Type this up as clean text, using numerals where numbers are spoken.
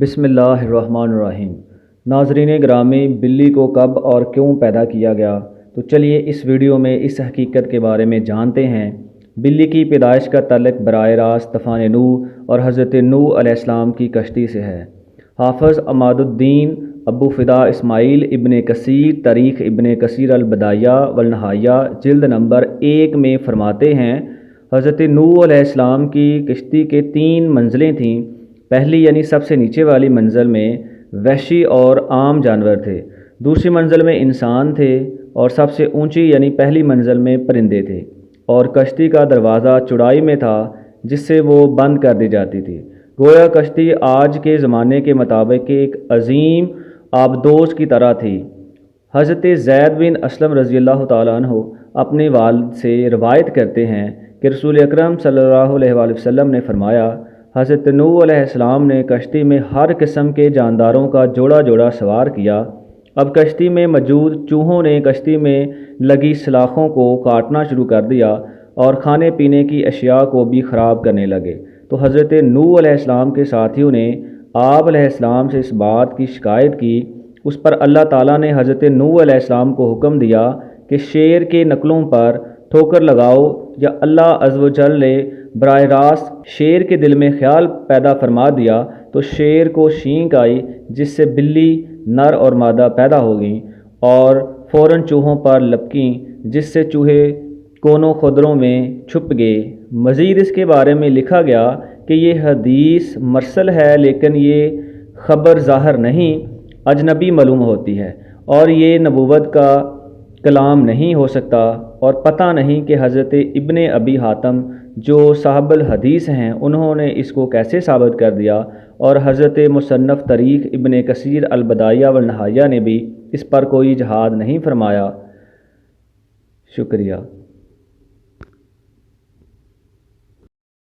بسم اللہ الرحمن الرحیم۔ ناظرین گرامی، بلی کو کب اور کیوں پیدا کیا گیا؟ تو چلیے اس ویڈیو میں اس حقیقت کے بارے میں جانتے ہیں۔ بلی کی پیدائش کا تعلق براہ راست طوفان نوح اور حضرت نوح علیہ السلام کی کشتی سے ہے۔ حافظ عماد الدین ابو فدا اسماعیل ابن کثیر تاریخ ابن کثیر البدایہ والنہایہ جلد نمبر 1 میں فرماتے ہیں، حضرت نوح علیہ السلام کی کشتی کے 3 منزلیں تھیں۔ پہلی یعنی سب سے نیچے والی منزل میں وحشی اور عام جانور تھے، دوسری منزل میں انسان تھے، اور سب سے اونچی یعنی پہلی منزل میں پرندے تھے، اور کشتی کا دروازہ چوڑائی میں تھا جس سے وہ بند کر دی جاتی تھی۔ گویا کشتی آج کے زمانے کے مطابق ایک عظیم آبدوز کی طرح تھی۔ حضرت زید بن اسلم رضی اللہ تعالیٰ عنہ اپنے والد سے روایت کرتے ہیں کہ رسول اکرم صلی اللہ علیہ وآلہ وسلم نے فرمایا، حضرت نوح علیہ السلام نے کشتی میں ہر قسم کے جانداروں کا جوڑا جوڑا سوار کیا۔ اب کشتی میں موجود چوہوں نے کشتی میں لگی سلاخوں کو کاٹنا شروع کر دیا اور کھانے پینے کی اشیاء کو بھی خراب کرنے لگے۔ تو حضرت نوح علیہ السلام کے ساتھیوں نے آپ علیہ السلام سے اس بات کی شکایت کی۔ اس پر اللہ تعالیٰ نے حضرت نوح علیہ السلام کو حکم دیا کہ شیر کے نکلوں پر ٹھوکر لگاؤ، یا اللہ عز و جل نے براہ راست شیر کے دل میں خیال پیدا فرما دیا تو شیر کو چھینک آئی، جس سے بلی نر اور مادہ پیدا ہو گئیں اور فوراً چوہوں پر لپکیں، جس سے چوہے کونوں خدروں میں چھپ گئے۔ مزید اس کے بارے میں لکھا گیا کہ یہ حدیث مرسل ہے، لیکن یہ خبر ظاہر نہیں، اجنبی معلوم ہوتی ہے، اور یہ نبوت کا کلام نہیں ہو سکتا، اور پتہ نہیں کہ حضرت ابن ابی حاتم جو صاحب الحدیث ہیں انہوں نے اس کو کیسے ثابت کر دیا، اور حضرت مصنف تاریخ ابن کثیر البدایہ والنہایہ نے بھی اس پر کوئی اجہاد نہیں فرمایا۔ شکریہ۔